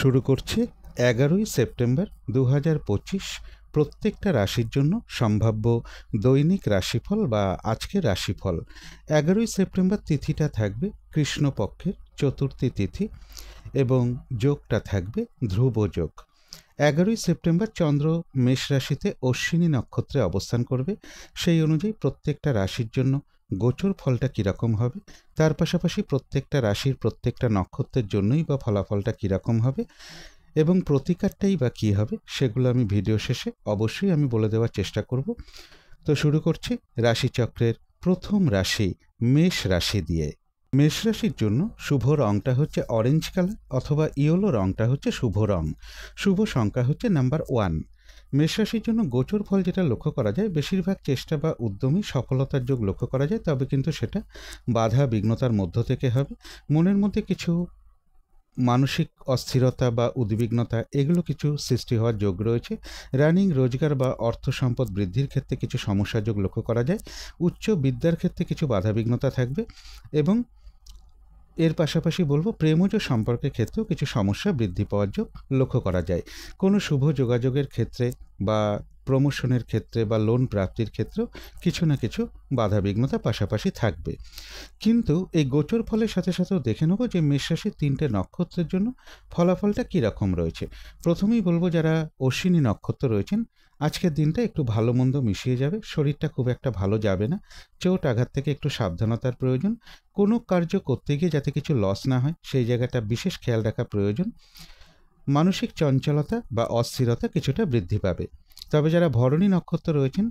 শুরু করছি 11ই সেপ্টেম্বর 2025 প্রত্যেকটা রাশির জন্য সম্ভাব্য দৈনিক রাশিফল বা আজকের রাশিফল। 11ই সেপ্টেম্বর তিথিটা থাকবে কৃষ্ণপক্ষের চতুর্থী তিথি এবং যোগটা থাকবে ধ্রুব যোগ। 11ই সেপ্টেম্বর চন্দ্র মেষ রাশিতে অশ্বিনী নক্ষত্রে অবস্থান করবে। সেই অনুযায়ী প্রত্যেকটা রাশির জন্য গোচর ফলটা কীরকম হবে, তার পাশাপাশি প্রত্যেকটা রাশির প্রত্যেকটা নক্ষত্রের জন্যই বা ফলাফলটা কীরকম হবে এবং প্রতিকারটাই বা কী হবে, সেগুলো আমি ভিডিও শেষে অবশ্যই আমি বলে দেওয়ার চেষ্টা করব। তো শুরু করছি রাশিচক্রের প্রথম রাশি মেষ রাশি দিয়ে। মেষ রাশির জন্য শুভ রঙটা হচ্ছে অরেঞ্জ কালার অথবা ইয়েলো রঙটা হচ্ছে শুভ রং। শুভ সংখ্যা হচ্ছে নাম্বার 1। মেষ রাশির জন্য গোচর ফল যেটা লক্ষ্য করা যায়, বেশিরভাগ চেষ্টা বা উদ্যমী সফলতার যোগ লক্ষ্য করা যায়, তবে কিন্তু সেটা বাধা বিঘ্নতার মধ্য থেকে হবে। মনের মধ্যে কিছু মানসিক অস্থিরতা বা উদ্বিগ্নতা এগুলো কিছু সৃষ্টি হওয়ার যোগ রয়েছে। রানিং রোজগার বা অর্থ সম্পদ বৃদ্ধির ক্ষেত্রে কিছু সমস্যা যোগ লক্ষ্য করা যায়। উচ্চ বিদ্যার ক্ষেত্রে কিছু বাধাবিঘ্নতা থাকবে এবং এর পাশাপাশি বলবো প্রেমজ সম্পর্কের ক্ষেত্রেও কিছু সমস্যা বৃদ্ধি পাওয়ার যোগ লক্ষ্য করা যায়। কোনো শুভ যোগাযোগের ক্ষেত্রে বা প্রমোশনের ক্ষেত্রে বা লোন প্রাপ্তির ক্ষেত্রেও কিছু না কিছু বাধাবিঘ্নতা পাশাপাশি থাকবে। কিন্তু এই গোচর ফলের সাথে সাথেও দেখে নেব যে মেষ রাশির 3টে নক্ষত্রের জন্য ফলাফলটা কীরকম রয়েছে। প্রথমেই বলবো যারা অশ্বিনী নক্ষত্র রয়েছেন, আজকের দিনটা একটু ভালো মন্দ মিশিয়ে যাবে। শরীরটা খুব একটা ভালো যাবে না, চোট আঘাত থেকে একটু সাবধানতার প্রয়োজন। কোনো কার্য করতে গিয়ে যাতে কিছু লস না হয় সেই জায়গাটা বিশেষ খেয়াল রাখা প্রয়োজন। মানসিক চঞ্চলতা বা অস্থিরতা কিছুটা বৃদ্ধি পাবে। তবে যারা ভরণী নক্ষত্র রয়েছেন,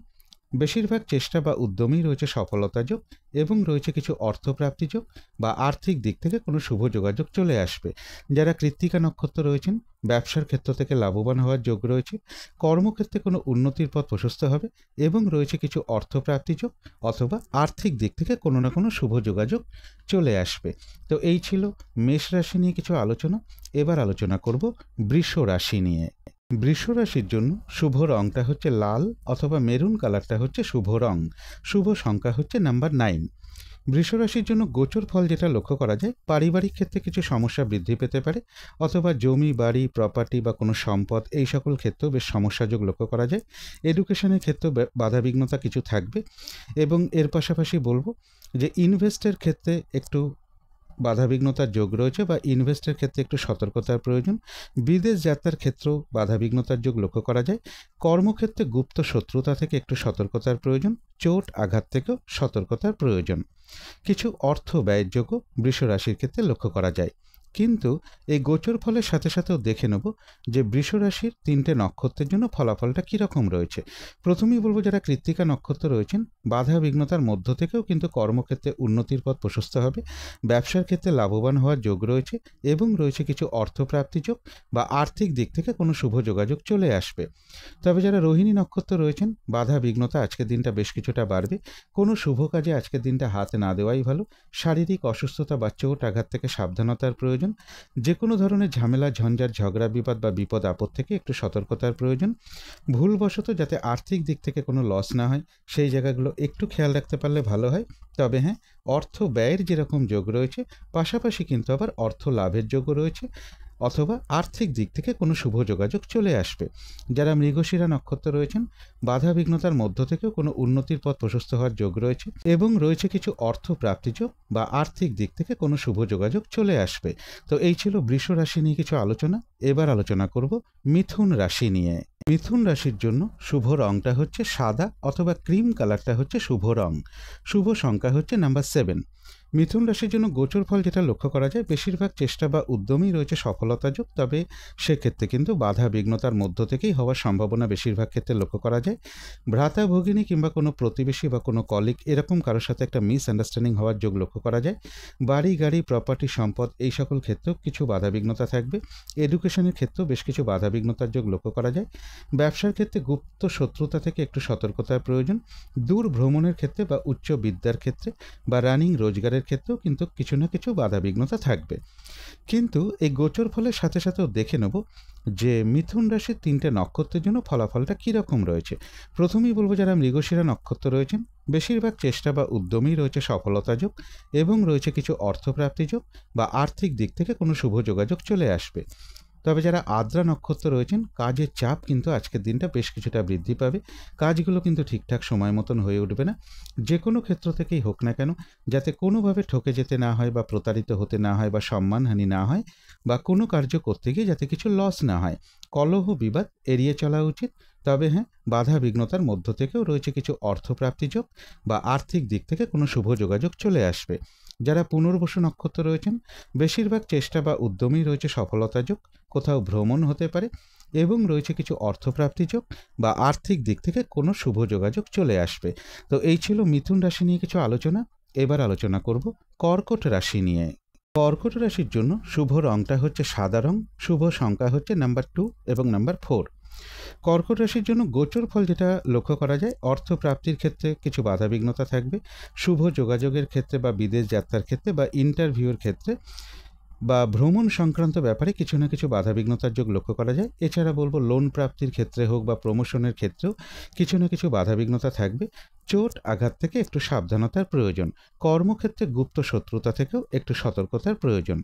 বেশিরভাগ চেষ্টা বা উদ্যমেই রয়েছে সফলতা যোগ এবং রয়েছে কিছু অর্থপ্রাপ্তি যোগ বা আর্থিক দিক থেকে কোনো শুভ যোগাযোগ চলে আসবে। যারা কৃত্তিকা নক্ষত্র রয়েছেন, ব্যবসার ক্ষেত্র থেকে লাভবান হওয়ার যোগ রয়েছে। কর্মক্ষেত্রে কোনো উন্নতির পথ প্রশস্ত হবে এবং রয়েছে কিছু অর্থপ্রাপ্তি যোগ অথবা আর্থিক দিক থেকে কোনো না কোনো শুভ যোগাযোগ চলে আসবে। তো এই ছিল মেষ রাশি নিয়ে কিছু আলোচনা। এবার আলোচনা করব বৃষ রাশি নিয়ে। বৃষ রাশির জন্য শুভ রংটা হচ্ছে লাল অথবা মেরুন কালারটা হচ্ছে শুভ রং। শুভ সংখ্যা হচ্ছে নাম্বার 9। বৃষ রাশির জন্য গোচর ফল যেটা লক্ষ্য করা যায়, পারিবারিক ক্ষেত্রে কিছু সমস্যা বৃদ্ধি পেতে পারে অথবা জমি বাড়ি প্রপার্টি বা কোনো সম্পদ এই সকল ক্ষেত্রেও বেশ সমস্যাযোগ লক্ষ্য করা যায়। এডুকেশনের ক্ষেত্রেও বাধাবিঘ্নতা কিছু থাকবে এবং এর পাশাপাশি বলবো যে ইনভেস্টের ক্ষেত্রে একটু বাধাবিঘ্নতার যোগ রয়েছে বা ইনভেস্টের ক্ষেত্রে একটু সতর্কতার প্রয়োজন। বিদেশ যাত্রার ক্ষেত্রেও বাধাবিঘ্নতার যোগ লক্ষ্য করা যায়। কর্মক্ষেত্রে গুপ্ত শত্রুতা থেকে একটু সতর্কতার প্রয়োজন। চোট আঘাত থেকেও সতর্কতার প্রয়োজন। কিছু অর্থ ব্যয়ের যোগও বৃষ রাশির ক্ষেত্রে লক্ষ্য করা যায়। কিন্তু এই গোচর ফলের সাথে সাথেও দেখে নেব যে বৃষ রাশির 3টে নক্ষত্রের জন্য ফলাফলটা কীরকম রয়েছে। প্রথমেই বলবো যারা কৃত্তিকা নক্ষত্র রয়েছেন, বাধা বিঘ্নতার মধ্য থেকেও কিন্তু কর্মক্ষেত্রে উন্নতির পথ প্রশস্ত হবে। ব্যবসার ক্ষেত্রে লাভবান হওয়ার যোগ রয়েছে এবং রয়েছে কিছু অর্থপ্রাপ্তি যোগ বা আর্থিক দিক থেকে কোনো শুভ যোগাযোগ চলে আসবে। তবে যারা রোহিণী নক্ষত্র রয়েছেন, বাধা বিঘ্নতা আজকের দিনটা বেশ কিছুটা বাড়বে। কোনো শুভ কাজে আজকের দিনটা হাত না দেওয়াই ভালো। শারীরিক অসুস্থতা বা চোট আঘাত থেকে সাবধানতার প্রয়োজন। যে কোনো ধরনের ঝামেলা ঝঞ্ঝাট ঝগড়া বিবাদ বা বিপদ আপদ থেকে একটু সতর্কতার প্রয়োজন। ভুলবশত যাতে আর্থিক দিক থেকে কোনো লস না হয় সেই জায়গাগুলো একটু খেয়াল রাখতে পারলে ভালো হয়। তবে হ্যাঁ, অর্থ ব্যয়ের যেরকম যোগ রয়েছে, পাশাপাশি কিন্তু আবার অর্থ লাভের যোগও রয়েছে অথবা আর্থিক দিক থেকে কোনো শুভ যোগাযোগ চলে আসবে। যারা মৃগশিরা নক্ষত্র রয়েছেন, বাধা বিঘ্নতার মধ্য থেকেও কোনো উন্নতির পথ প্রশস্ত হওয়ার যোগ রয়েছে এবং রয়েছে কিছু অর্থ প্রাপ্তি যোগ বা আর্থিক দিক থেকে কোনো শুভ যোগাযোগ চলে আসবে। তো এই ছিল বৃষ রাশি নিয়ে কিছু আলোচনা। এবার আলোচনা করব মিথুন রাশি নিয়ে। মিথুন রাশির জন্য শুভ রংটা হচ্ছে সাদা অথবা ক্রিম কালারটা হচ্ছে শুভ রং। শুভ সংখ্যা হচ্ছে নাম্বার 7। মিথুন রাশির জন্য গোচর ফল যেটা লক্ষ্য করা যায়, বেশিরভাগ চেষ্টা বা উদ্যমেই রয়েছে সফলতা যোগ, তবে সেক্ষেত্রে কিন্তু বাধা বিঘ্নতার মধ্য থেকেই হওয়ার সম্ভাবনা বেশিরভাগ ক্ষেত্রে লক্ষ্য করা যায়। ভ্রাতা ভগিনী কিংবা কোনো প্রতিবেশী বা কোনো কলিগ এরকম কারোর সাথে একটা মিসআন্ডারস্ট্যান্ডিং হওয়ার যোগ লক্ষ্য করা যায়। বাড়ি গাড়ি প্রপার্টি সম্পদ এই সকল ক্ষেত্রেও কিছু বাধাবিঘ্নতা থাকবে। এডুকেশনের ক্ষেত্রেও বেশ কিছু বাধাবিঘ্নতার যোগ লক্ষ্য করা যায়। ব্যবসার ক্ষেত্রে গুপ্ত শত্রুতা থেকে একটু সতর্কতার প্রয়োজন। দূর ভ্রমণের ক্ষেত্রে বা উচ্চ বিদ্যার ক্ষেত্রে বা রানিং রোজগারের ক্ষেত্রেও কিন্তু কিছু না কিছু বাধাবিঘ্নতা থাকবে। কিন্তু এই গোচর ফলের সাথে সাথেও দেখে নেব যে মিথুন রাশির 3টে নক্ষত্রের জন্য ফলাফলটা কীরকম রয়েছে। প্রথমেই বলবো যারা মৃগশিরা নক্ষত্র রয়েছেন, বেশিরভাগ চেষ্টা বা উদ্যমেই রয়েছে সফলতা যোগ এবং রয়েছে কিছু অর্থপ্রাপ্তি যোগ বা আর্থিক দিক থেকে কোনো শুভ যোগাযোগ চলে আসবে। তবে যারা আদ্রা নক্ষত্র রয়েছেন, কাজের চাপ কিন্তু আজকের দিনটা বেশ কিছুটা বৃদ্ধি পাবে। কাজগুলো কিন্তু ঠিকঠাক সময় মতন হয়ে উঠবে না। যে কোনো ক্ষেত্র থেকেই হোক না কেন, যাতে কোনোভাবে ঠকে যেতে না হয় বা প্রতারিত হতে না হয় বা সম্মানহানি না হয়, বা কোনো কার্য করতে গিয়ে যাতে কিছু লস না হয়, কলহ বিবাদ এড়িয়ে চলা উচিত। তবে হ্যাঁ, বাধা বিঘ্নতার মধ্য থেকেও রয়েছে কিছু অর্থপ্রাপ্তিযোগ বা আর্থিক দিক থেকে কোনো শুভ যোগাযোগ চলে আসবে। যারা পুনর্বসু নক্ষত্র রয়েছেন, বেশিরভাগ চেষ্টা বা উদ্যমেই রয়েছে সফলতা যোগ, কোথাও ভ্রমণ হতে পারে, এবং রয়েছে কিছু অর্থপ্রাপ্তি যোগ বা আর্থিক দিক থেকে কোনো শুভ যোগাযোগ চলে আসবে। তো এই ছিল মিথুন রাশি নিয়ে কিছু আলোচনা। এবার আলোচনা করব কর্কট রাশি নিয়ে। কর্কট রাশির জন্য শুভ রংটা হচ্ছে সাদা রং, শুভ সংখ্যা হচ্ছে নাম্বার 2 এবং নাম্বার 4। কর্কট রাশির জন্য গোচর ফল যেটা লক্ষ্য করা যায়, অর্থপ্রাপ্তির ক্ষেত্রে কিছু বাধাবিঘ্নতা থাকবে, শুভ যোগাযোগের ক্ষেত্রে বা বিদেশ যাত্রার ক্ষেত্রে বা ইন্টারভিউর ক্ষেত্রে বা ভ্রমণ সংক্রান্ত ব্যাপারে কিছু না কিছু বাধাবিঘ্নতার যোগ লক্ষ্য করা যায়। এছাড়া বলবো লোন প্রাপ্তির ক্ষেত্রে হোক বা প্রমোশনের ক্ষেত্রেও কিছু না কিছু বাধাবিঘ্নতা থাকবে। চোট আঘাত থেকে একটু সাবধানতার প্রয়োজন। কর্মক্ষেত্রে গুপ্ত শত্রুতা থেকেও একটু সতর্কতার প্রয়োজন।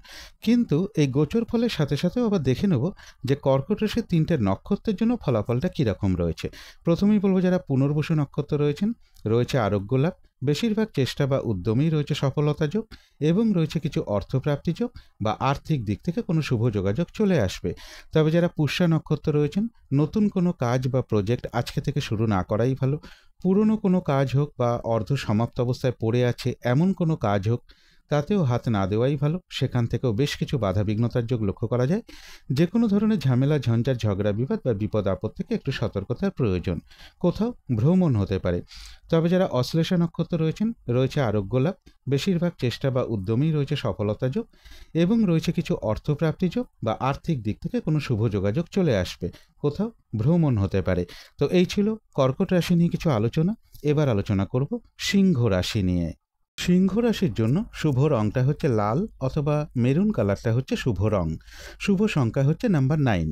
কিন্তু এই গোচর ফলের সাথে সাথেও আবার দেখে নেব যে কর্কট রাশির 3টে নক্ষত্রের জন্য ফলাফলটা কীরকম রয়েছে। প্রথমেই বলবো যারা পুনর্বসু নক্ষত্র রয়েছেন, রয়েছে আরোগ্য লাভ, বেশিরভাগ চেষ্টা বা উদ্যমেই রয়েছে সফলতা যোগ, এবং রয়েছে কিছু অর্থপ্রাপ্তি যোগ বা আর্থিক দিক থেকে কোনো শুভ যোগাযোগ চলে আসবে। তবে যারা পুষ্যা নক্ষত্র রয়েছেন, নতুন কোনো কাজ বা প্রজেক্ট আজকে থেকে শুরু না করাই ভালো। পুরনো কোনো কাজ হোক বা অর্ধ সমাপ্ত অবস্থায় পড়ে আছে এমন কোনো কাজ হোক, তাতেও হাত না দেওয়াই ভালো। সেখান থেকেও বেশ কিছু বাধাবিঘ্নতার যোগ লক্ষ্য করা যায়। যে কোনো ধরনের ঝামেলা, ঝঞ্ঝাট, ঝগড়া, বিবাদ বা বিপদ আপদ থেকে একটু সতর্কতার প্রয়োজন। কোথাও ভ্রমণ হতে পারে। তবে যারা অশ্লেষা নক্ষত্র রয়েছেন, রয়েছে আরোগ্য লাভ, বেশিরভাগ চেষ্টা বা উদ্যমেই রয়েছে সফলতা যোগ, এবং রয়েছে কিছু অর্থপ্রাপ্তি যোগ বা আর্থিক দিক থেকে কোনো শুভ যোগাযোগ চলে আসবে। কোথাও ভ্রমণ হতে পারে। তো এই ছিল কর্কট রাশি নিয়ে কিছু আলোচনা। এবার আলোচনা করব সিংহ রাশি নিয়ে। সিংহ রাশির জন্য শুভ রংটা হচ্ছে লাল অথবা মেরুন কালারটা হচ্ছে শুভ রং। শুভ সংখ্যা হচ্ছে নাম্বার 9।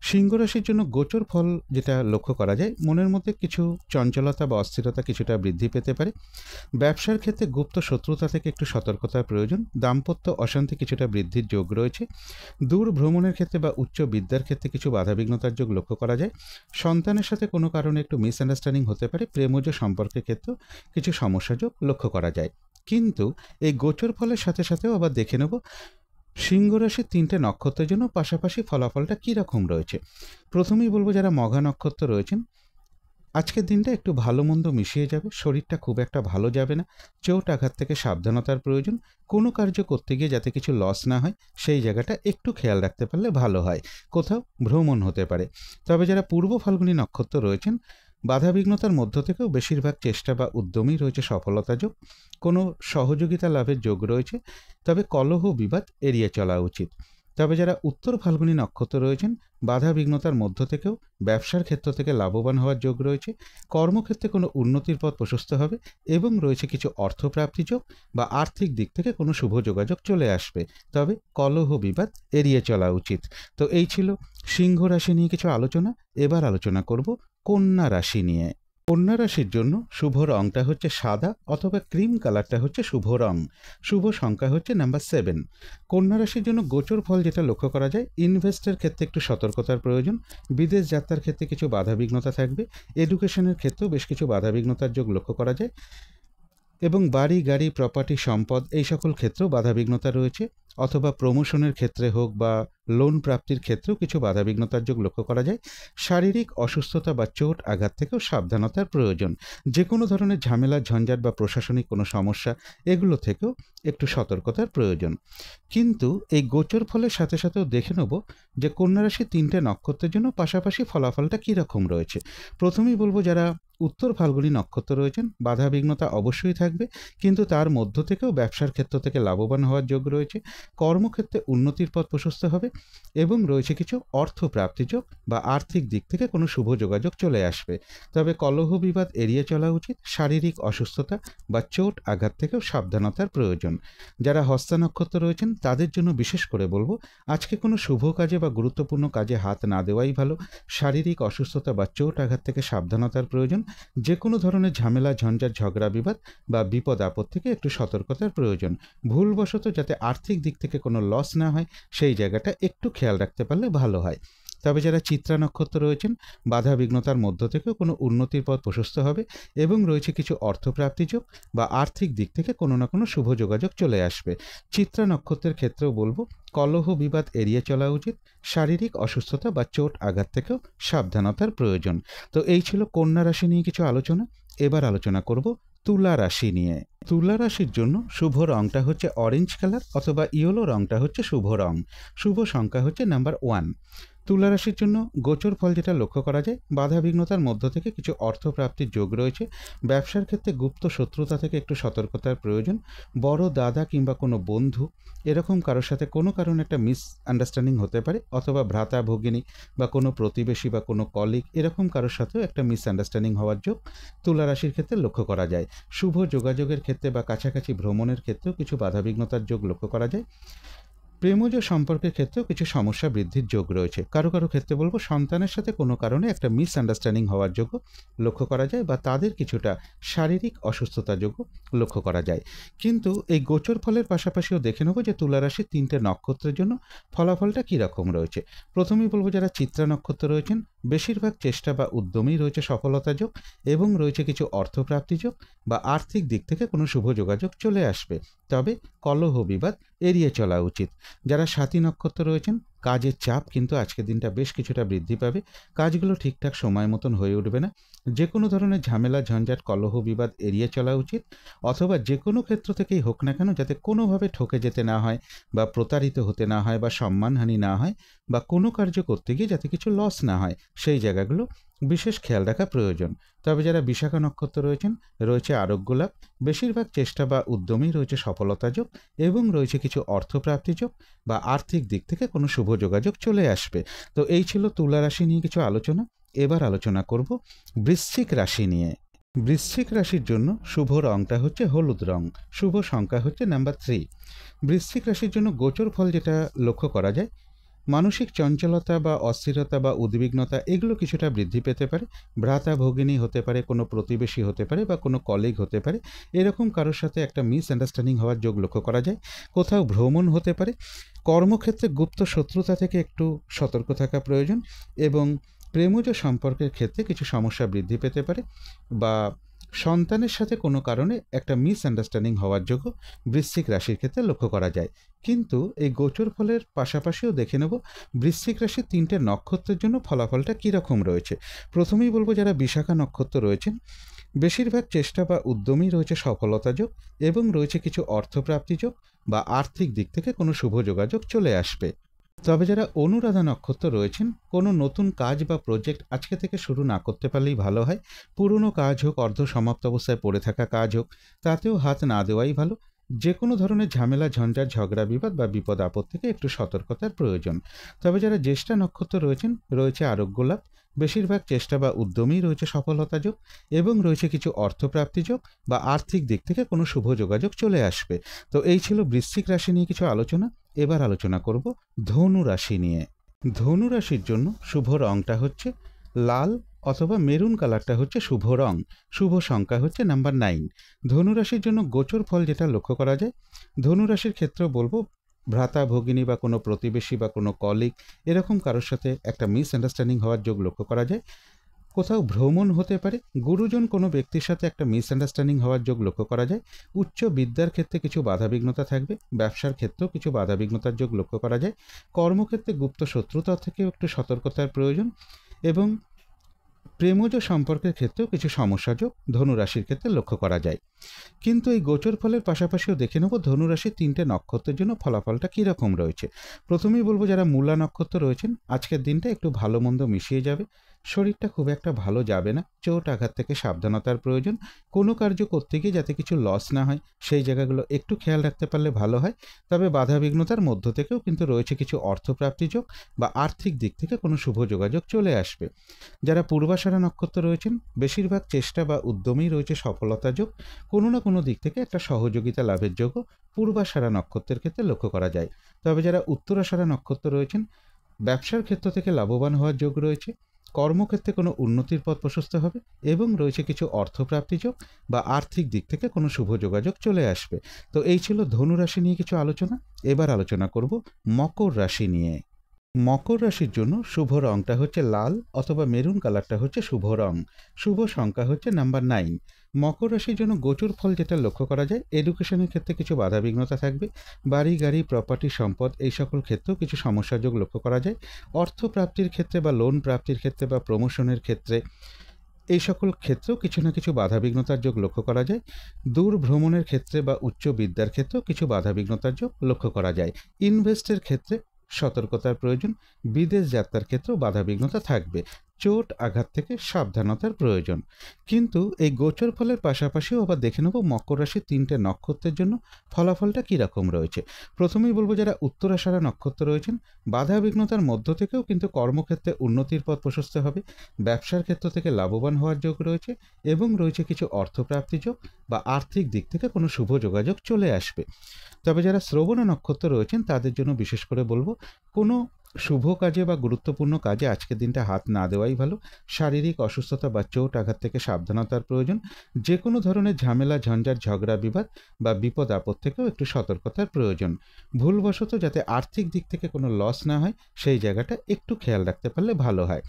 সিংহ রাশির জন্য গোচর ফল যেটা লক্ষ্য করা যায়, মনের মধ্যে কিছু চঞ্চলতা বা অস্থিরতা কিছুটা বৃদ্ধি পেতে পারে। ব্যবসার ক্ষেত্রে গুপ্ত শত্রুতা থেকে একটু সতর্কতার প্রয়োজন। দাম্পত্য অশান্তি কিছুটা বৃদ্ধির যোগ রয়েছে। দূর ভ্রমণের ক্ষেত্রে বা উচ্চ বিদ্যার ক্ষেত্রে কিছু বাধাবিঘ্নতার যোগ লক্ষ্য করা যায়। সন্তানের সাথে কোনো কারণে একটু মিসআন্ডারস্ট্যান্ডিং হতে পারে। প্রেমজ সম্পর্কের ক্ষেত্রেও কিছু সমস্যা যোগ লক্ষ্য করা যায়। কিন্তু এই গোচর ফলের সাথে সাথেও আবার দেখে নেব সিংহ রাশির 3টে নক্ষত্রের জন্য পাশাপাশি ফলাফলটা কী রকম রয়েছে। প্রথমেই বলবো যারা মঘা নক্ষত্র রয়েছেন, আজকের দিনটা একটু ভালো মন্দ মিশিয়ে যাবে, শরীরটা খুব একটা ভালো যাবে না। চোট আঘাত থেকে সাবধানতার প্রয়োজন। কোনো কার্য করতে গিয়ে যাতে কিছু লস না হয়, সেই জায়গাটা একটু খেয়াল রাখতে পারলে ভালো হয়। কোথাও ভ্রমণ হতে পারে। তবে যারা পূর্ব ফাল্গুনী নক্ষত্র রয়েছেন, বাধাবিঘ্নতার মধ্য থেকেও বেশিরভাগ চেষ্টা বা উদ্যমেই রয়েছে সফলতা যোগ, কোনো সহযোগিতা লাভের যোগ রয়েছে। তবে কলহ বিবাদ এড়িয়ে চলা উচিত। তবে যারা উত্তর ফাল্গুনী নক্ষত্র রয়েছেন, বাধা বিঘ্নতার মধ্য থেকেও ব্যবসার ক্ষেত্র থেকে লাভবান হওয়ার যোগ রয়েছে। কর্মক্ষেত্রে কোনো উন্নতির পথ প্রশস্ত হবে, এবং রয়েছে কিছু অর্থপ্রাপ্তি যোগ বা আর্থিক দিক থেকে কোনো শুভ যোগাযোগ চলে আসবে। তবে কলহ বিবাদ এড়িয়ে চলা উচিত। তো এই ছিল সিংহ রাশি নিয়ে কিছু আলোচনা। এবার আলোচনা করব কন্যা রাশি নিয়ে। কন্যা রাশির জন্য শুভ রংটা হচ্ছে সাদা অথবা ক্রিম কালারটা হচ্ছে শুভ রং। শুভ সংখ্যা হচ্ছে নাম্বার 7। কন্যা রাশির জন্য গোচর ফল যেটা লক্ষ্য করা যায়, ইনভেস্টের ক্ষেত্রে একটু সতর্কতার প্রয়োজন। বিদেশ যাত্রার ক্ষেত্রে কিছু বাধাবিঘ্নতা থাকবে। এডুকেশনের ক্ষেত্রেও বেশ কিছু বাধাবিঘ্নতার যোগ লক্ষ্য করা যায়, এবং বাড়ি, গাড়ি, প্রপার্টি, সম্পদ এই সকল ক্ষেত্রেও বাধাবিঘ্নতা রয়েছে। অথবা প্রমোশনের ক্ষেত্রে হোক বা লোন প্রাপ্তির ক্ষেত্রেও কিছু বাধাবিঘ্নতার যোগ লক্ষ্য করা যায়। শারীরিক অসুস্থতা বা চোট আঘাত থেকেও সাবধানতার প্রয়োজন। যে কোনো ধরনের ঝামেলা, ঝঞ্ঝাট বা প্রশাসনিক কোনো সমস্যা, এগুলো থেকেও একটু সতর্কতার প্রয়োজন। কিন্তু এই গোচর ফলের সাথে সাথেও দেখে নেব যে কন্যা রাশির 3টে নক্ষত্রের জন্য পাশাপাশি ফলাফলটা কীরকম রয়েছে। প্রথমেই বলবো যারা উত্তর ফাল্গুনী নক্ষত্র রয়েছেন, বাধাবিঘ্নতা অবশ্যই থাকবে, কিন্তু তার মধ্য থেকেও ব্যবসার ক্ষেত্র থেকে লাভবান হওয়ার যোগ রয়েছে। কর্মক্ষেত্রে উন্নতির পথ প্রশস্ত হবে, এবং রয়েছে কিছু অর্থ প্রাপ্তিযোগ বা আর্থিক দিক থেকে কোনো শুভ যোগাযোগ চলে আসবে। তবে কলহ বিবাদ এড়িয়ে চলা উচিত। শারীরিক অসুস্থতা বা চোট আঘাত থেকেও সাবধানতার প্রয়োজন। যারা হস্তা নক্ষত্র রয়েছেন, তাদের জন্য বিশেষ করে বলবো আজকে কোনো শুভ কাজে বা গুরুত্বপূর্ণ কাজে হাত না দেওয়াই ভালো। শারীরিক অসুস্থতা বা চোট আঘাত থেকে সাবধানতার প্রয়োজন। যে কোনো ধরনের ঝামেলা, ঝঞ্ঝাট, ঝগড়া, বিবাদ বা বিপদ আপদ থেকে একটু সতর্কতার প্রয়োজন। ভুলবশত যাতে আর্থিক দিক থেকে কোনো লস না হয় সেই জায়গাটা একটু খেয়াল রাখতে পারলে ভালো হয়। তবে যারা চিত্রা নক্ষত্র রয়েছেন, বাধা বিঘ্নতার মধ্য থেকেও কোনো উন্নতির পথ প্রশস্ত হবে এবং রয়েছে কিছু অর্থপ্রাপ্তি যোগ বা আর্থিক দিক থেকে কোনো না কোনো শুভ যোগাযোগ চলে আসবে। চিত্রা নক্ষত্রের ক্ষেত্রেও বলবো কলহ বিবাদ এড়িয়ে চলা উচিত। শারীরিক অসুস্থতা বা চোট আঘাত থেকেও সাবধানতার প্রয়োজন। তো এই ছিল কন্যা রাশি নিয়ে কিছু আলোচনা। এবার আলোচনা করব তুলা রাশি নিয়ে। তুলা রাশির জন্য শুভ রংটা হচ্ছে অরেঞ্জ কালার অথবা ইয়েলো রংটা হচ্ছে শুভ রং। শুভ সংখ্যা হচ্ছে নাম্বার 1। তুলা রাশির জন্য গোচর ফল যেটা লক্ষ্য করা যায়, বাধা বিঘ্নতার মধ্য থেকে কিছু অর্থপ্রাপ্তির যোগ রয়েছে। ব্যবসার ক্ষেত্রে গুপ্ত শত্রুতা থেকে একটু সতর্কতার প্রয়োজন। বড় দাদা কিংবা কোনো বন্ধু এরকম কারোর সাথে কোনো কারণে একটা মিসআন্ডারস্ট্যান্ডিং হতে পারে, অথবা ভ্রাতা ভগিনী বা কোনো প্রতিবেশী বা কোনো কলিগ এরকম কারোর সাথেও একটা মিসআন্ডারস্ট্যান্ডিং হওয়ার যোগ তুলা রাশির ক্ষেত্রে লক্ষ্য করা যায়। শুভ যোগাযোগের ক্ষেত্রে বা কাছাকাছি ভ্রমণের ক্ষেত্রেও কিছু বাধাবিঘ্নতার যোগ লক্ষ্য করা যায়। প্রেমজ সম্পর্কের ক্ষেত্রেও কিছু সমস্যা বৃদ্ধির যোগ রয়েছে। কারো কারো ক্ষেত্রে বলবো সন্তানের সাথে কোনো কারণে একটা মিসআন্ডারস্ট্যান্ডিং হওয়ার যোগ লক্ষ্য করা যায় বা তাদের কিছুটা শারীরিক অসুস্থতা যোগ লক্ষ্য করা যায়। কিন্তু এই গোচর ফলের পাশাপাশিও দেখে নেবো যে তুলা রাশির 3টে নক্ষত্রের জন্য ফলাফলটা কীরকম রয়েছে। প্রথমেই বলবো যারা চিত্রা নক্ষত্র রয়েছেন, বেশিরভাগ চেষ্টা বা উদ্যমেই রয়েছে সফলতা যোগ এবং রয়েছে কিছু অর্থপ্রাপ্তি যোগ বা আর্থিক দিক থেকে কোনো শুভ যোগাযোগ চলে আসবে। তবে কলহ বিবাদ এড়িয়ে চলা উচিত। যারা স্বাতী নক্ষত্র রয়েছেন, কাজের চাপ কিন্তু আজকের দিনটা বেশ কিছুটা বৃদ্ধি পাবে। কাজগুলো ঠিকঠাক সময় মতন হয়ে উঠবে না। যে কোনো ধরনের ঝামেলা, ঝঞ্ঝাট, কলহ বিবাদ এড়িয়ে চলা উচিত। অথবা যে কোনো ক্ষেত্র থেকেই হোক না কেন যাতে কোনোভাবে ঠকে যেতে না হয় বা প্রতারিত হতে না হয় বা সম্মানহানি না হয় বা কোনো কার্য করতে গিয়ে যাতে কিছু লস না হয় সেই জায়গাগুলো বিশেষ খেয়াল রাখা প্রয়োজন। তবে যারা বিশাখা নক্ষত্র রয়েছেন, রয়েছে আরোগ্য লাভ। বেশিরভাগ চেষ্টা বা উদ্যমেই রয়েছে সফলতা যোগ এবং রয়েছে কিছু অর্থপ্রাপ্তি যোগ বা আর্থিক দিক থেকে কোনো শুভ যোগাযোগ চলে আসবে। তো এই ছিল তুলা রাশি নিয়ে কিছু আলোচনা। এবার আলোচনা করব বৃশ্চিক রাশি নিয়ে। বৃশ্চিক রাশির জন্য শুভ রংটা হচ্ছে হলুদ রং। শুভ সংখ্যা হচ্ছে নাম্বার 3। বৃশ্চিক রাশির জন্য গোচর ফল যেটা লক্ষ্য করা যায়, মানসিক চঞ্চলতা বা অস্থিরতা বা উদ্বিগ্নতা এগুলো কিছুটা বৃদ্ধি পেতে পারে। ভ্রাতা ভগিনী হতে পারে, কোনো প্রতিবেশী হতে পারে বা কোনো কলিগ হতে পারে, এরকম কারোর সাথে একটা মিসআন্ডারস্ট্যান্ডিং হওয়ার যোগ লক্ষ্য করা যায়। কোথাও ভ্রমণ হতে পারে। কর্মক্ষেত্রে গুপ্ত শত্রুতা থেকে একটু সতর্ক থাকা প্রয়োজন এবং প্রেমজ সম্পর্কের ক্ষেত্রে কিছু সমস্যা বৃদ্ধি পেতে পারে বা সন্তানের সাথে কোনো কারণে একটা মিসআন্ডারস্ট্যান্ডিং হওয়ার যোগ্য বৃশ্চিক রাশির ক্ষেত্রে লক্ষ্য করা যায়। কিন্তু এই গোচর ফলের পাশাপাশিও দেখে নেব বৃশ্চিক রাশির 3টে নক্ষত্রের জন্য ফলাফলটা কীরকম রয়েছে। প্রথমেই বলবো যারা বিশাখা নক্ষত্র রয়েছেন, বেশিরভাগ চেষ্টা বা উদ্যমেই রয়েছে সফলতা যোগ এবং রয়েছে কিছু অর্থপ্রাপ্তি যোগ বা আর্থিক দিক থেকে কোনো শুভ যোগাযোগ চলে আসবে। তবে যারা অনুরাধা নক্ষত্র রয়েছেন, কোনো নতুন কাজ বা প্রজেক্ট আজকে থেকে শুরু না করতে পারলেই ভালো হয়। পুরনো কাজ হোক, অর্ধ সমাপ্ত অবস্থায় পড়ে থাকা কাজ হোক, তাতেও হাত না দেওয়াই ভালো। যে কোনো ধরনের ঝামেলা, ঝঞ্ঝাট, ঝগড়া, বিবাদ বা বিপদ আপদ থেকে একটু সতর্কতার প্রয়োজন। তবে যারা জ্যেষ্ঠা নক্ষত্র রয়েছেন, রয়েছে আরোগ্য লাভ। বেশিরভাগ চেষ্টা বা উদ্যমেই রয়েছে সফলতা যোগ এবং রয়েছে কিছু অর্থপ্রাপ্তি যোগ বা আর্থিক দিক থেকে কোনো শুভ যোগাযোগ চলে আসবে। তো এই ছিল বৃশ্চিক রাশি নিয়ে কিছু আলোচনা। এবার আলোচনা করব ধনু রাশি নিয়ে। ধনু রাশির জন্য শুভ রংটা হচ্ছে লাল অথবা মেরুন কালারটা হচ্ছে শুভ রং। শুভ সংখ্যা হচ্ছে নাম্বার 9। ধনু রাশির জন্য গোচর ফল যেটা লক্ষ্য করা যায়, ধনু রাশির ক্ষেত্রেও বলবো ভ্রাতা ভগিনী বা কোনো প্রতিবেশী বা কোনো কলিগ এরকম কারোর সাথে একটা মিসআন্ডারস্ট্যান্ডিং হওয়ার যোগ লক্ষ্য করা যায়। কোথাও ভ্রমণ হতে পারে। গুরুজন কোনো ব্যক্তির সাথে একটা মিসআন্ডারস্ট্যান্ডিং হওয়ার যোগ লক্ষ্য করা যায়। উচ্চ বিদ্যার ক্ষেত্রে কিছু বাধাবিঘ্নতা থাকবে। ব্যবসার ক্ষেত্রেও কিছু বাধাবিঘ্নতার যোগ লক্ষ্য করা যায়। কর্মক্ষেত্রে গুপ্ত শত্রুতা থেকেও একটু সতর্কতার প্রয়োজন এবং প্রেমজ সম্পর্কের ক্ষেত্রেও কিছু সমস্যা যোগ ধনুরাশির ক্ষেত্রে লক্ষ্য করা যায়। কিন্তু এই গোচর ফলের পাশাপাশিও দেখে নেব ধনুরাশির 3টে নক্ষত্রের জন্য ফলাফলটা কীরকম রয়েছে। প্রথমেই বলবো যারা মূলা নক্ষত্র রয়েছেন, আজকের দিনটা একটু ভালো মন্দ মিশিয়ে যাবে। শরীরটা খুব একটা ভালো যাবে না। চোট আঘাত থেকে সাবধানতার প্রয়োজন। কোনো কার্য করতে গিয়ে যাতে কিছু লস না হয় সেই জায়গাগুলো একটু খেয়াল রাখতে পারলে ভালো হয়। তবে বাধাবিঘ্নতার মধ্য থেকেও কিন্তু রয়েছে কিছু অর্থপ্রাপ্তি যোগ বা আর্থিক দিক থেকে কোনো শুভ যোগাযোগ চলে আসবে। যারা পূর্বাষাঢ়া নক্ষত্র রয়েছেন, বেশিরভাগ চেষ্টা বা উদ্যমেই রয়েছে সফলতা যোগ। কোনো না কোনো দিক থেকে একটা সহযোগিতা লাভের যোগও পূর্বাষাঢ়া নক্ষত্রের ক্ষেত্রে লক্ষ্য করা যায়। তবে যারা উত্তরাষাঢ়া নক্ষত্র রয়েছেন, ব্যবসার ক্ষেত্র থেকে লাভবান হওয়ার যোগ রয়েছে। কর্মক্ষেত্রে কোনো উন্নতির পথ প্রশস্ত হবে এবং রয়েছে কিছু অর্থপ্রাপ্তিযোগ বা আর্থিক দিক থেকে কোনো শুভ যোগাযোগ চলে আসবে। তো এই ছিল ধনু রাশি নিয়ে কিছু আলোচনা। এবার আলোচনা করব মকর রাশি নিয়ে। মকর রাশির জন্য শুভ রংটা হচ্ছে লাল অথবা মেরুন কালারটা হচ্ছে শুভ রং। শুভ সংখ্যা হচ্ছে নাম্বার 9। মকর রাশির জন্য গোচর ফল যেটা লক্ষ্য করা যায়, এডুকেশনের ক্ষেত্রে কিছু বাধাবিঘ্নতা থাকবে। বাড়ি গাড়ি প্রপার্টি সম্পদ এই সকল ক্ষেত্রেও কিছু সমস্যার যোগ লক্ষ্য করা যায়। অর্থ প্রাপ্তির ক্ষেত্রে বা লোন প্রাপ্তির ক্ষেত্রে বা প্রমোশনের ক্ষেত্রে এই সকল ক্ষেত্রেও কিছু না কিছু বাধাবিঘ্নতার যোগ লক্ষ্য করা যায়। দূর ভ্রমণের ক্ষেত্রে বা উচ্চ বিদ্যার ক্ষেত্রেও কিছু বাধাবিঘ্নতার যোগ লক্ষ্য করা যায়। ইনভেস্টের ক্ষেত্রে সতর্কতার প্রয়োজন। বিদেশ যাত্রার ক্ষেত্রেও বাধাবিঘ্নতা থাকবে। চোট আঘাত থেকে সাবধানতার প্রয়োজন। কিন্তু এই গোচর ফলের পাশাপাশিও আবার দেখে নেব মকর রাশির 3টে নক্ষত্রের জন্য ফলাফলটা কীরকম রয়েছে। প্রথমেই বলবো যারা উত্তরাষাঢ়া নক্ষত্র রয়েছেন, বাধাবিঘ্নতার মধ্য থেকেও কিন্তু কর্মক্ষেত্রে উন্নতির পথ প্রশস্ত হবে। ব্যবসার ক্ষেত্র থেকে লাভবান হওয়ার যোগ রয়েছে এবং রয়েছে কিছু অর্থপ্রাপ্তি যোগ বা আর্থিক দিক থেকে কোনো শুভ যোগাযোগ চলে আসবে। তবে যারা শ্রবণা নক্ষত্র রয়েছেন তাদের জন্য বিশেষ করে বলবো কোনো শুভ কাজে বা গুরুত্বপূর্ণ কাজে আজকের দিনটা হাত না দেওয়াই ভালো। শারীরিক অসুস্থতা বা চোট আঘাত থেকে সাবধানতার প্রয়োজন। যে কোনো ধরনের ঝামেলা ঝঞ্ঝাট ঝগড়া বিবাদ বা বিপদ আপদ থেকেও একটু সতর্কতার প্রয়োজন। ভুলবশত যাতে আর্থিক দিক থেকে কোনো লস না হয় সেই জায়গাটা একটু খেয়াল রাখতে পারলে ভালো হয়।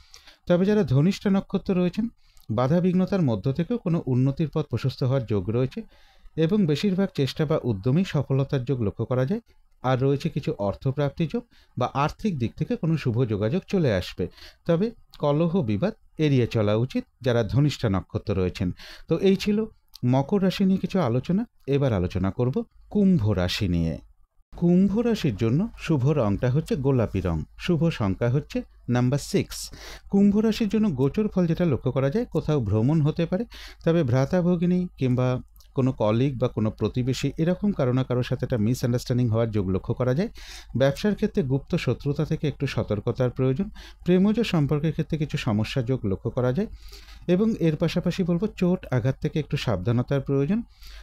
তবে যারা ধনিষ্ঠা নক্ষত্র রয়েছেন, বাধাবিঘ্নতার মধ্য থেকেও কোনো উন্নতির পথ প্রশস্ত হওয়ার যোগ রয়েছে এবং বেশিরভাগ চেষ্টা বা উদ্যমেই সফলতার যোগ লক্ষ্য করা যায়। আর রয়েছে কিছু অর্থপ্রাপ্তি যোগ বা আর্থিক দিক থেকে কোনো শুভ যোগাযোগ চলে আসবে। তবে কলহ বিবাদ এড়িয়ে চলা উচিত যারা ধনিষ্ঠা নক্ষত্র রয়েছেন। তো এই ছিল মকর রাশি নিয়ে কিছু আলোচনা। এবার আলোচনা করব কুম্ভ রাশি নিয়ে। কুম্ভ রাশির জন্য শুভ রংটা হচ্ছে গোলাপি রং। শুভ সংখ্যা হচ্ছে নাম্বার 6। কুম্ভ রাশির জন্য গোচর ফল যেটা লক্ষ্য করা যায়, কোথাও ভ্রমণ হতে পারে। তবে ভ্রাতা ভগিনী কিংবা কোনো কলিগ বা কোনো প্রতিবেশী এরকম কারো না কারোর সাথে একটা মিসআন্ডারস্ট্যান্ডিং হওয়ার যোগ লক্ষ্য করা যায়। ব্যবসার ক্ষেত্রে গুপ্ত শত্রুতা থেকে একটু সতর্কতার প্রয়োজন। প্রেমজ সম্পর্কের ক্ষেত্রে কিছু সমস্যা যোগ লক্ষ্য করা যায় এবং এর পাশাপাশি বলবো চোট আঘাত থেকে একটু সাবধানতার প্রয়োজন।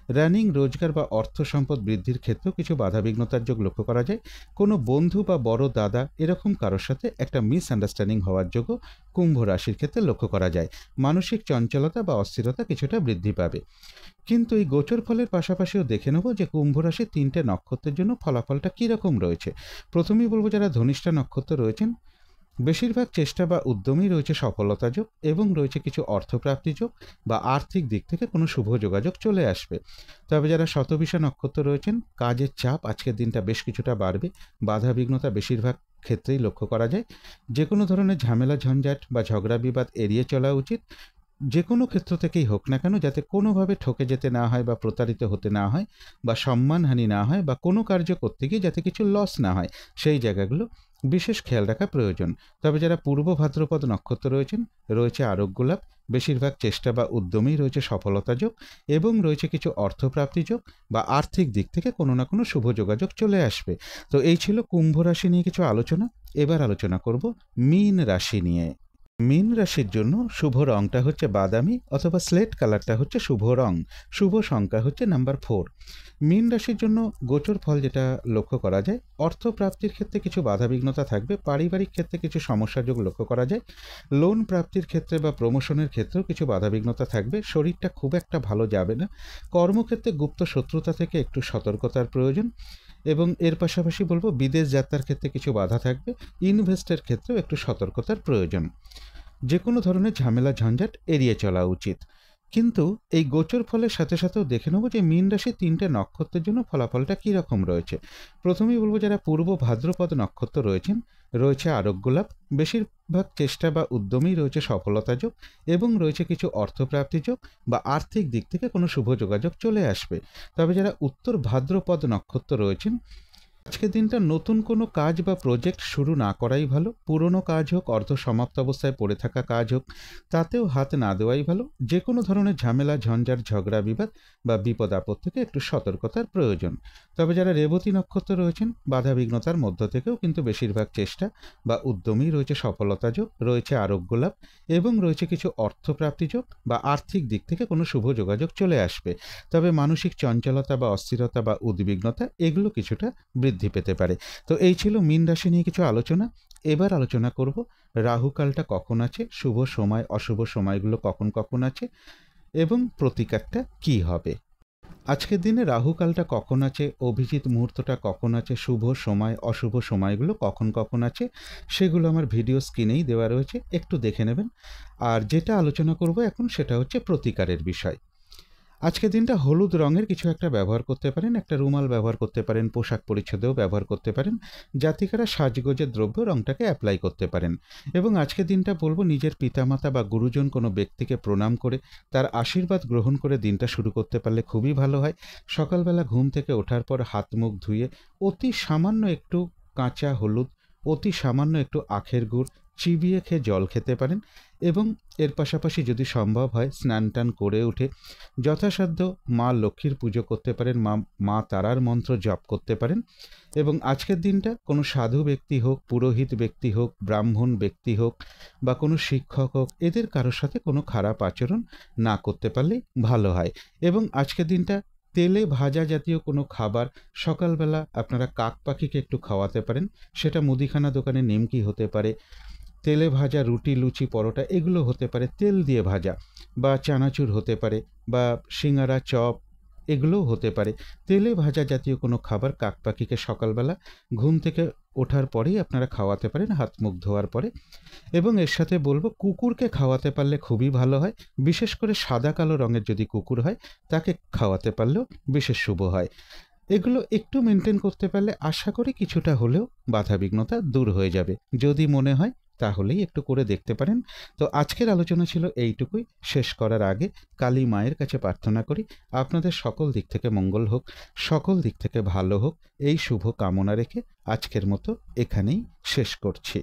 রানিং রোজগার বা অর্থ সম্পদ বৃদ্ধির ক্ষেত্রেও কিছু বাধাবিঘ্নতার যোগ লক্ষ্য করা যায়। কোনো বন্ধু বা বড় দাদা এরকম কারোর সাথে একটা মিসআন্ডারস্ট্যান্ডিং হওয়ার যোগও কুম্ভ রাশির ক্ষেত্রে লক্ষ্য করা যায়। মানসিক চঞ্চলতা বা অস্থিরতা কিছুটা বৃদ্ধি পাবে। কিন্তু এই গোচর ফলের পাশাপাশিও দেখে নেব যে কুম্ভ রাশির 3টে নক্ষত্রের জন্য ফলাফলটা কীরকম রয়েছে। প্রথমেই বলবো যারা ধনিষ্ঠা নক্ষত্র রয়েছেন, বেশিরভাগ চেষ্টা বা উদ্যমেই রয়েছে সফলতা যোগ এবং রয়েছে কিছু অর্থপ্রাপ্তি যোগ বা আর্থিক দিক থেকে কোনো শুভ যোগাযোগ চলে আসবে। তবে যারা শতবিষা নক্ষত্র রয়েছেন, কাজের চাপ আজকের দিনটা বেশ কিছুটা বাড়বে। বাধাবিঘ্নতা বেশিরভাগ ক্ষেত্রেই লক্ষ্য করা যায়। যে কোনো ধরনের ঝামেলা ঝঞ্ঝাট বা ঝগড়া বিবাদ এড়িয়ে চলা উচিত। যে কোনো ক্ষেত্র থেকেই হোক না কেন যাতে কোনোভাবে ঠকে যেতে না হয় বা প্রতারিত হতে না হয় বা সম্মানহানি না হয় বা কোনো কার্য করতে গিয়ে যাতে কিছু লস না হয়, সেই জায়গাগুলো বিশেষ খেয়াল রাখা প্রয়োজন। তবে যারা পূর্ব ভাদ্রপদ নক্ষত্র রয়েছেন, রয়েছে আরোগ্য লাভ। বেশিরভাগ চেষ্টা বা উদ্যমেই রয়েছে সফলতা যোগ এবং রয়েছে কিছু অর্থপ্রাপ্তি যোগ বা আর্থিক দিক থেকে কোনো না কোনো শুভ যোগাযোগ চলে আসবে। তো এই ছিল কুম্ভ রাশি নিয়ে কিছু আলোচনা। এবার আলোচনা করব মীন রাশি নিয়ে। মীন রাশির জন্য শুভ রংটা হচ্ছে বাদামি অথবা স্লেট কালারটা হচ্ছে শুভ রং। শুভ সংখ্যা হচ্ছে নাম্বার 4। মীন রাশির জন্য গোচর ফল যেটা লক্ষ্য করা যায়, অর্থপ্রাপ্তির ক্ষেত্রে কিছু বাধাবিঘ্নতা থাকবে। পারিবারিক ক্ষেত্রে কিছু সমস্যা যোগ লক্ষ্য করা যায়। লোন প্রাপ্তির ক্ষেত্রে বা প্রমোশনের ক্ষেত্রেও কিছু বাধাবিঘ্নতা থাকবে। শরীরটা খুব একটা ভালো যাবে না। কর্মক্ষেত্রে গুপ্ত শত্রুতা থেকে একটু সতর্কতার প্রয়োজন এবং এর পাশাপাশি বলবো বিদেশ যাত্রার ক্ষেত্রে কিছু বাধা থাকবে। ইনভেস্টের ক্ষেত্রেও একটু সতর্কতার প্রয়োজন। যে কোনো ধরনের ঝামেলা ঝঞ্ঝাট এড়িয়ে চলা উচিত। কিন্তু এই গোচর ফলের সাথে সাথেও দেখে নেব যে মীন রাশির 3টে নক্ষত্রের জন্য ফলাফলটা কীরকম রয়েছে। প্রথমেই বলবো যারা পূর্ব ভাদ্রপদ নক্ষত্র রয়েছেন, রয়েছে আরোগ্য লাভ। বেশিরভাগ চেষ্টা বা উদ্যমেই রয়েছে সফলতা যোগ এবং রয়েছে কিছু অর্থপ্রাপ্তি যোগ বা আর্থিক দিক থেকে কোনো শুভ যোগাযোগ চলে আসবে। তবে যারা উত্তর ভাদ্রপদ নক্ষত্র রয়েছেন, আজকের দিনটা নতুন কোনো কাজ বা প্রজেক্ট শুরু না করাই ভালো। পুরনো কাজ হোক, অর্ধ সমাপ্ত অবস্থায় পড়ে থাকা কাজ হোক, তাতেও হাত না দেওয়াই ভালো। যে কোনো ধরনের ঝামেলা ঝঞ্ঝাট ঝগড়া বিবাদ বা বিপদ আপদ থেকে একটু সতর্কতার প্রয়োজন। তবে যারা রেবতী নক্ষত্র রয়েছেন, বাধাবিঘ্নতার মধ্য থেকেও কিন্তু বেশিরভাগ চেষ্টা বা উদ্যমেই রয়েছে সফলতা যোগ, রয়েছে আরোগ্য লাভ এবং রয়েছে কিছু অর্থপ্রাপ্তি যোগ বা আর্থিক দিক থেকে কোনো শুভ যোগাযোগ চলে আসবে। তবে মানসিক চঞ্চলতা বা অস্থিরতা বা উদ্বিগ্নতা এগুলো কিছুটা বৃদ্ধি পেতে পারে। তো এই ছিল মীন রাশি নিয়ে কিছু আলোচনা। এবার আলোচনা করব রাহুকালটা কখন আছে, শুভ সময় অশুভ সময়গুলো কখন কখন আছে এবং প্রতিকারটা কি হবে। আজকের দিনে রাহুকালটা কখন আছে, অভিজিৎ মুহূর্তটা কখন আছে, শুভ সময় অশুভ সময়গুলো কখন কখন আছে, সেগুলো আমার ভিডিও স্ক্রিনেই দেওয়া রয়েছে, একটু দেখে নেবেন। আর যেটা আলোচনা করব এখন সেটা হচ্ছে প্রতিকারের বিষয়। আজকের দিনটা হলুদ রঙের কিছু একটা ব্যবহার করতে পারেন, একটা রুমাল ব্যবহার করতে পারেন, পোশাক পরিচ্ছদেও ব্যবহার করতে পারেন। জাতিকারা সাজগোজের দ্রব্য রঙটাকে অ্যাপ্লাই করতে পারেন। এবং আজকের দিনটা বলবো নিজের পিতামাতা বা গুরুজন কোনো ব্যক্তিকে প্রণাম করে তার আশীর্বাদ গ্রহণ করে দিনটা শুরু করতে পারলে খুবই ভালো হয়। সকালবেলা ঘুম থেকে ওঠার পর হাত মুখ ধুয়ে অতি সামান্য একটু কাঁচা হলুদ, অতি সামান্য একটু আখের গুড় চিবিয়ে খেয়ে জল খেতে পারেন। এবং এর পাশাপাশি যদি সম্ভব হয় স্নান টান করে উঠে যথাসাধ্য মা লক্ষ্মীর পুজো করতে পারেন, মা তারার মন্ত্র জপ করতে পারেন। এবং আজকের দিনটা কোনো সাধু ব্যক্তি হোক, পুরোহিত ব্যক্তি হোক, ব্রাহ্মণ ব্যক্তি হোক বা কোনো শিক্ষক হোক, এদের কারোর সাথে কোনো খারাপ আচরণ না করতে পারলেই ভালো হয়। এবং আজকের দিনটা তেলে ভাজা জাতীয় কোনো খাবার সকালবেলা আপনারা কাক পাখিকে একটু খাওয়াতে পারেন। সেটা মুদিখানা দোকানে নিমকি হতে পারে, তেলে ভাজা রুটি লুচি পরোটা এগুলো হতে পারে, তেল দিয়ে ভাজা বা চানাচুর হতে পারে বা সিঙ্গারা চপ এগুলোও হতে পারে। তেলে ভাজা জাতীয় কোনো খাবার কাক পাখিকে সকালবেলা ঘুম থেকে ওঠার পরেই আপনারা খাওয়াতে পারেন, হাত মুখ ধোয়ার পরে। এবং এর সাথে বলবো কুকুরকে খাওয়াতে পারলে খুবই ভালো হয়। বিশেষ করে সাদা কালো রঙের যদি কুকুর হয় তাকে খাওয়াতে পারলেও বিশেষ শুভ হয়। এগুলো একটু মেনটেন করতে পারলে আশা করি কিছুটা হলেও বাধাবিঘ্নতা দূর হয়ে যাবে। যদি মনে হয় তাহলেই একটু করে দেখতে পারেন। তো আজকের আলোচনা ছিল এইটুকুই। শেষ করার আগে কালী মায়ের কাছে প্রার্থনা করি আপনাদের সকল দিক থেকে মঙ্গল হোক, সকল দিক থেকে ভালো হোক, এই শুভ কামনা রেখে আজকের মতো এখানেই শেষ করছি।